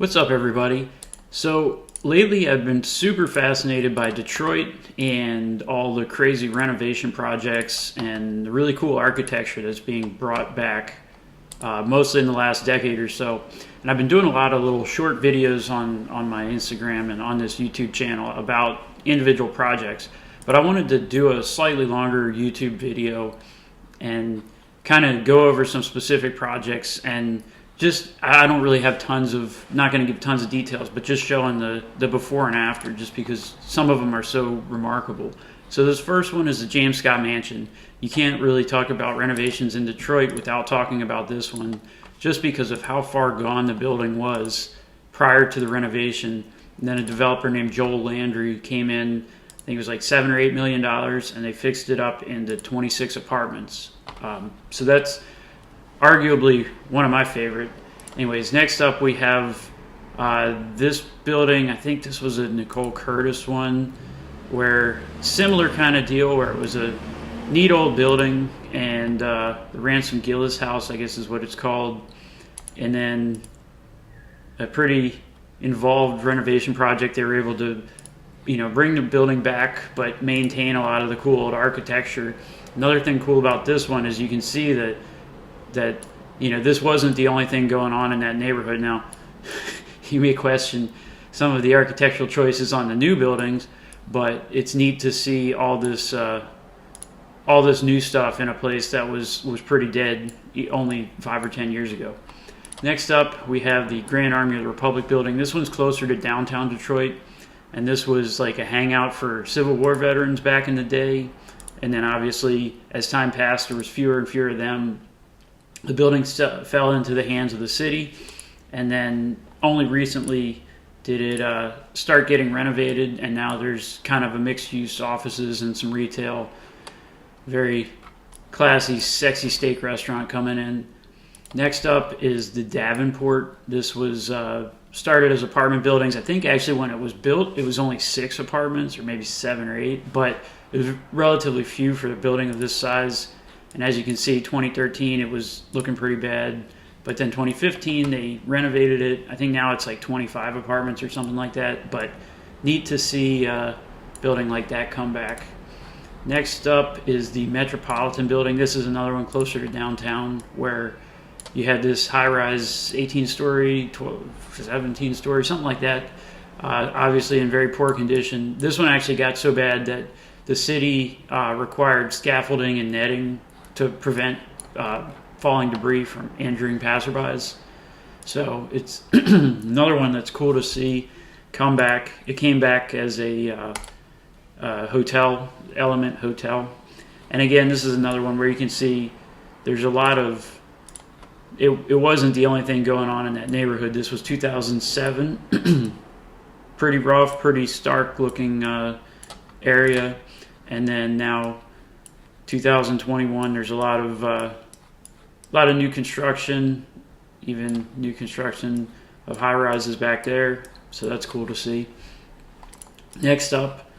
What's up, everybody? So lately I've been super fascinated by Detroit and all the crazy renovation projects and the really cool architecture that's being brought back, mostly in the last decade or so. And I've been doing a lot of little short videos on my Instagram and on this YouTube channel about individual projects. But I wanted to do a slightly longer YouTube video and kind of go over some specific projects and I don't really have not going to give tons of details, but just showing the before and after, just because some of them are so remarkable. So this first one is the James Scott Mansion. You can't really talk about renovations in Detroit without talking about this one, just because of how far gone the building was prior to the renovation. And then a developer named Joel Landry came in, I think it was like $7 or $8 million, and they fixed it up into 26 apartments. So that's arguably one of my favorite. Anyways, next up we have this building. I think this was a Nicole Curtis one, where similar kind of deal, where it was a neat old building, and the Ransom Gillis house, I guess is what it's called, and then a pretty involved renovation project. They were able to, bring the building back, but maintain a lot of the cool old architecture. Another thing cool about this one is you can see that this wasn't the only thing going on in that neighborhood. Now, you may question some of the architectural choices on the new buildings, but it's neat to see all this new stuff in a place that was pretty dead only 5 or 10 years ago. Next up, we have the Grand Army of the Republic building. This one's closer to downtown Detroit, and this was like a hangout for Civil War veterans back in the day. And then obviously, as time passed, there was fewer and fewer of them. The building fell into the hands of the city, and then only recently did it start getting renovated, and now there's kind of a mixed-use offices and some retail. Very classy, sexy steak restaurant coming in. Next up is the Davenport. This was started as apartment buildings. I think actually when it was built, it was only 6 apartments, or maybe 7 or 8, but it was relatively few for a building of this size. And as you can see, 2013, it was looking pretty bad. But then 2015, they renovated it. I think now it's like 25 apartments or something like that. But neat to see a building like that come back. Next up is the Metropolitan Building. This is another one closer to downtown, where you had this high-rise 18-story, 17-story, something like that, obviously in very poor condition. This one actually got so bad that the city required scaffolding and netting to prevent falling debris from injuring passerbys. So it's another one that's cool to see come back. It came back as a hotel, Element Hotel. And again, this is another one where you can see there's a lot of... It wasn't the only thing going on in that neighborhood. This was 2007. Pretty rough, pretty stark looking area. And then now 2021, there's a lot of new construction, even new construction of high-rises back there. So that's cool to see. Next up,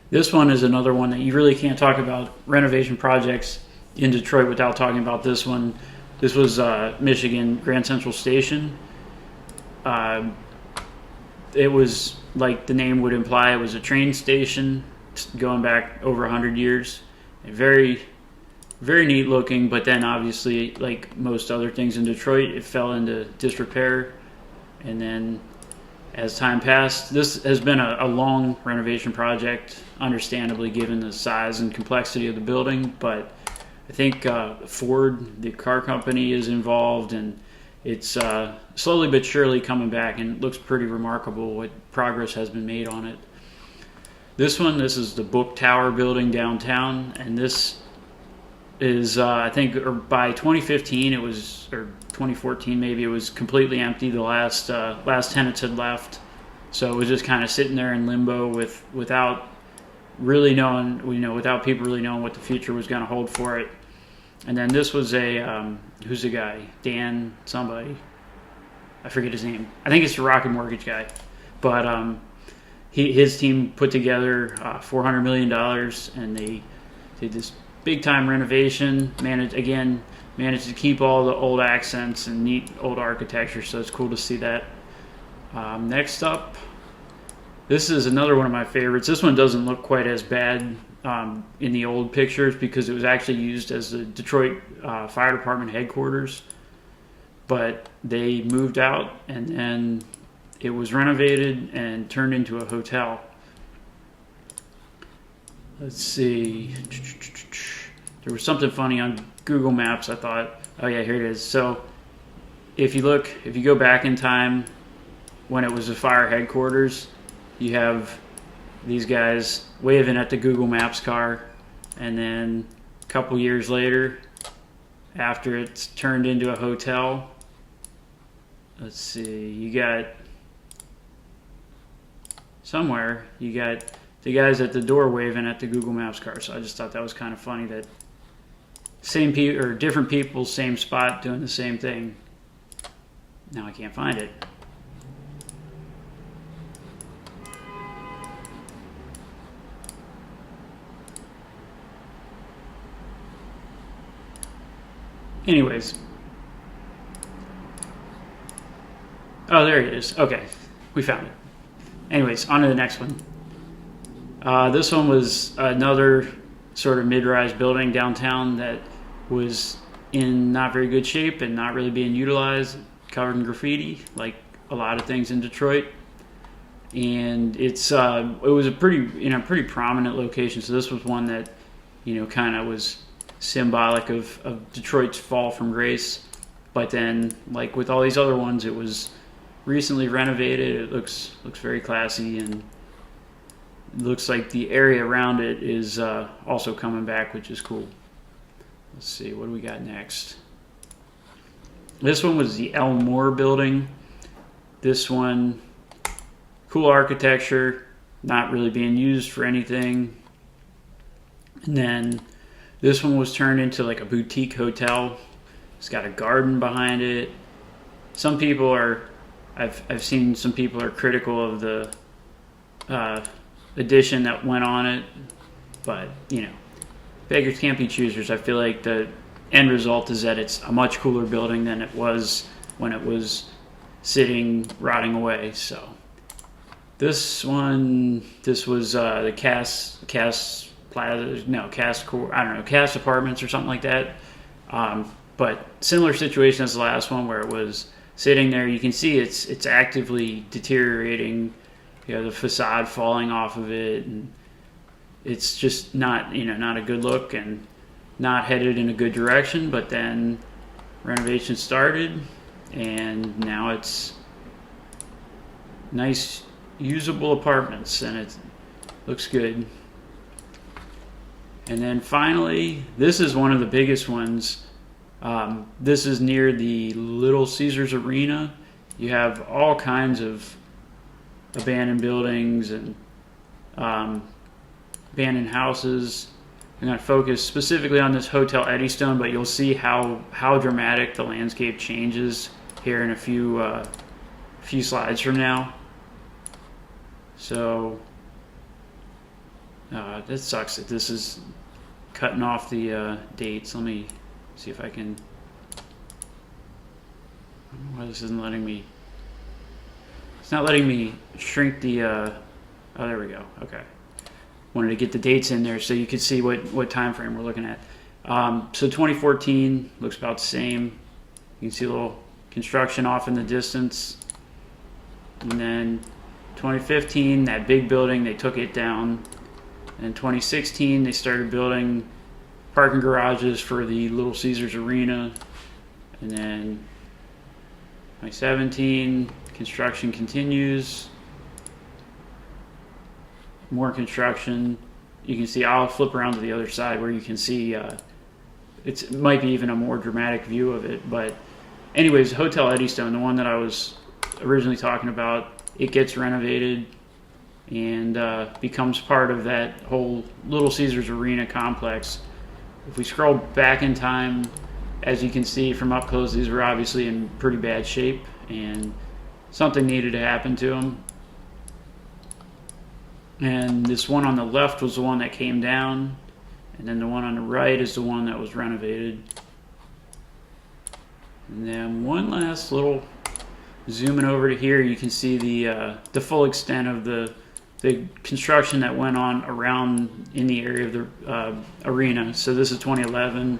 this one is another one that you really can't talk about renovation projects in Detroit without talking about this one. This was Michigan Grand Central Station. It was, like the name would imply, it was a train station going back over 100 years. Very, very neat looking, but then obviously, like most other things in Detroit, it fell into disrepair. And then as time passed, this has been a long renovation project, understandably given the size and complexity of the building, but I think Ford, the car company, is involved, and it's slowly but surely coming back, and it looks pretty remarkable what progress has been made on it. This is the Book Tower building downtown, and this is, I think, by 2015 it was, or 2014 maybe, it was completely empty. The last tenants had left, so it was just kind of sitting there in limbo without really knowing, without people really knowing what the future was going to hold for it. And then this was who's the guy? Dan somebody. I forget his name. I think it's the Rocket Mortgage guy. But his team put together $400 million, and they did this big-time renovation, managed to keep all the old accents and neat old architecture, so it's cool to see that. Next up, this is another one of my favorites. This one doesn't look quite as bad in the old pictures because it was actually used as the Detroit Fire Department headquarters. But they moved out and then it was renovated and turned into a hotel. Let's see. There was something funny on Google Maps. I thought, oh yeah, here it is. So if you go back in time when it was the fire headquarters, you have these guys waving at the Google Maps car, and then a couple years later, after it's turned into a hotel, let's see, you got the guys at the door waving at the Google Maps car. So I just thought that was kind of funny that same people or different people, same spot, doing the same thing. Now I can't find it. Anyways. Oh, there it is. Okay, we found it. Anyways, on to the next one. This one was another sort of mid-rise building downtown that was in not very good shape and not really being utilized, covered in graffiti, like a lot of things in Detroit. And it was in a pretty prominent location. So this was one that, kind of was symbolic of Detroit's fall from grace. But then, like with all these other ones, it was recently renovated. It looks very classy, and it looks like the area around it is also coming back, which is cool. Let's see, what do we got next? This one was the Elmore building. This one, cool architecture, not really being used for anything. And then this one was turned into like a boutique hotel. It's got a garden behind it. I've seen some people are critical of the addition that went on it, but beggars can't be choosers. I feel like the end result is that it's a much cooler building than it was when it was sitting rotting away. So this was the Cast Apartments or something like that. But similar situation as the last one where it was sitting there. You can see it's actively deteriorating. The facade falling off of it, and it's just not a good look and not headed in a good direction. But then renovation started, and now it's nice, usable apartments, and it looks good. And then finally, this is one of the biggest ones. This is near the Little Caesars Arena. You have all kinds of abandoned buildings and abandoned houses. I'm going to focus specifically on this Hotel Eddystone, but you'll see how dramatic the landscape changes here in a few slides from now. So that sucks that this is cutting off the dates. Let me see if I can. I don't know why this isn't letting me. It's not letting me shrink the. Oh, there we go. Okay. Wanted to get the dates in there so you could see what time frame we're looking at. So 2014 looks about the same. You can see a little construction off in the distance. And then 2015, that big building, they took it down. And 2016, they started building parking garages for the Little Caesars Arena. And then 2017, construction continues. More construction. You can see, I'll flip around to the other side where you can see it might be even a more dramatic view of it. But anyways, Hotel Eddystone, the one that I was originally talking about, it gets renovated and becomes part of that whole Little Caesars Arena complex. If we scroll back in time, as you can see from up close, these were obviously in pretty bad shape and something needed to happen to them. And this one on the left was the one that came down, and then the one on the right is the one that was renovated. And then one last little zooming over to here, you can see the full extent of the construction that went on around in the area of the arena. So this is 2011,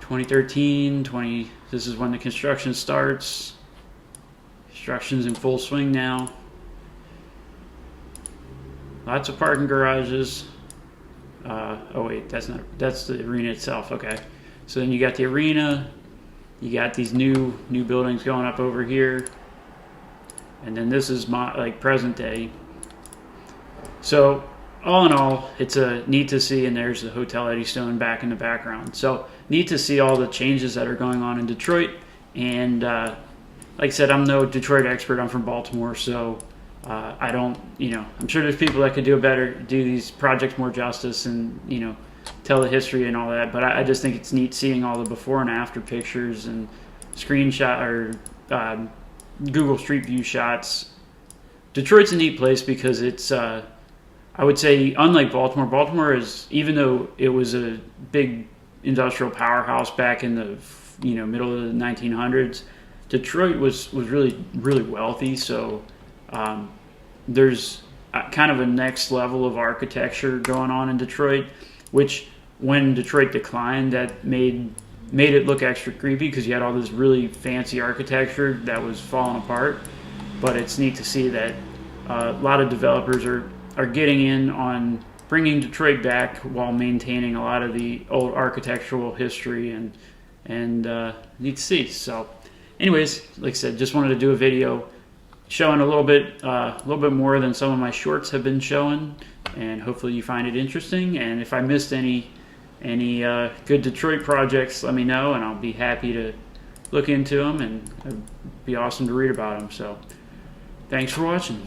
2013, this is when the construction starts. Construction's in full swing now. Lots of parking garages. Oh wait, that's the arena itself. Okay, so then you got the arena, you got these new buildings going up over here, and then this is present day. So all in all, it's neat to see, and there's the Hotel Eddystone back in the background. So neat to see all the changes that are going on in Detroit. And like I said, I'm no Detroit expert. I'm from Baltimore, so I don't, I'm sure there's people that could do these projects more justice and, tell the history and all that. But I just think it's neat seeing all the before and after pictures and screenshot or Google Street View shots. Detroit's a neat place because it's, I would say, unlike Baltimore is, even though it was a big industrial powerhouse back in the, middle of the 1900s, Detroit was really, really wealthy. So, there's kind of a next level of architecture going on in Detroit, which when Detroit declined, that made it look extra creepy because you had all this really fancy architecture that was falling apart. But it's neat to see that a lot of developers are getting in on bringing Detroit back while maintaining a lot of the old architectural history, and neat to see. So anyways, like I said, just wanted to do a video showing a little bit more than some of my shorts have been showing, and hopefully you find it interesting. And if I missed any good Detroit projects, let me know, and I'll be happy to look into them, and it'd be awesome to read about them. So thanks for watching.